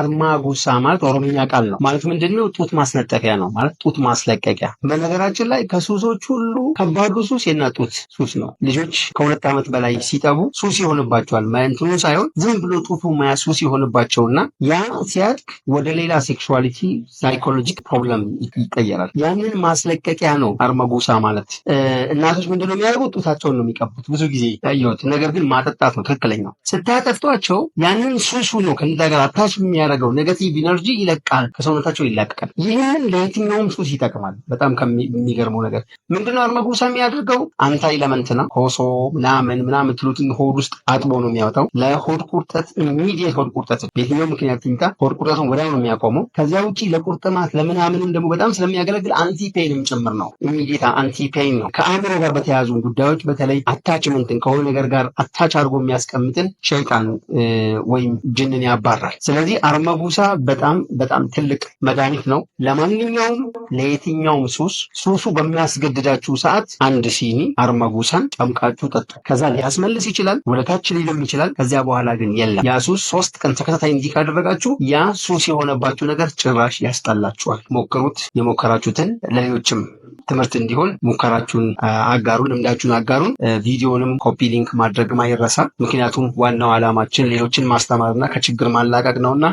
አርማጉሳ ማለት ኦሮምኛ ቃል ነው። ማለት ምንድነው? ጡት ማስነጠቂያ ነው ማለት ጡት ማስለቀቂያ። በነገራችን ላይ ከሱሶች ሁሉ ከባዱ ሱስ የእናት ጡት ሱስ ነው። ልጆች ከ2 ዓመት በላይ ሲጠቡ ሱስ ይሆንባቸዋል። እንትኑ ሳይሆን ዝም ብሎ ጡቱ ማያ ሱስ ይሆንባቸውና ያ ሲያድግ ወደ ሌላ ሴክሹዋሊቲ ሳይኮሎጂክ ፕሮብለም ይቀየራል። ያንን ማስለቀቂያ ነው አርማጉሳ ማለት። እናቶች ምንድነው የሚያደርጉት? ጡታቸውን ነው የሚቀቡት ብዙ ጊዜ ያየሁት። ነገር ግን ማጠጣት ነው ትክክለኛው። ስታጠፍቷቸው ያንን ሱሱ ነው ከእንዳ ጋር አታች የሚያደርገው ኔጋቲቭ ኢነርጂ ይለቃል፣ ከሰውነታቸው ይላቀቃል። ይህንን ለየትኛውም ሱስ ይጠቅማል። በጣም ከሚገርመው ነገር ምንድነው አርማጉሳ የሚያደርገው? አንታይ ለመንት ነው። ኮሶ ምናምን ትሉትን ሆድ ውስጥ አጥቦ ነው የሚያወጣው። ለሆድ ቁርጠት ኢሚዲየት ሆድ ቁርጠት በየትኛው ምክንያት ይምጣ ሆድ ቁርጠቱን ወዲያው ነው የሚያቆመው። ከዚያ ውጪ ለቁርጥማት ለምናምንም ደግሞ በጣም ስለሚያገለግል አንቲ ፔንም ጭምር ነው። ኢሚዲየት አንቲ ፔን ነው። ከአእምሮ ጋር በተያያዙ ጉዳዮች በተለይ አታችመንትን ከሆነ ነገር ጋር አታች አድርጎ የሚያስቀምጥን ሸይጣን ወይም ጅንን ያባራል። ስለዚህ አርማጉሳ በጣም በጣም ትልቅ መድኃኒት ነው ለማንኛውም ለየትኛውም ሱሱ በሚያስገድዳችሁ ሰዓት 1 ሲኒ አርማጉሳን ጨምቃችሁ ጠጡ። ከዛ ሊያስመልስ ይችላል፣ ወደታች ሊልም ይችላል። ከዚያ በኋላ ግን የለም። ያ ሱስ 3 ቀን ተከታታይ እንዲህ ካደረጋችሁ ያ ሱስ የሆነባችሁ ነገር ጭራሽ ያስጠላችኋል። ሞክሩት። የሞከራችሁትን ለሌሎችም ትምህርት እንዲሆን ሙከራችሁን አጋሩን፣ ልምዳችሁን አጋሩን። ቪዲዮንም ኮፒ ሊንክ ማድረግ ማይረሳ። ምክንያቱም ዋናው ዓላማችን ሌሎችን ማስተማርና ከችግር ማላቀቅ ነውና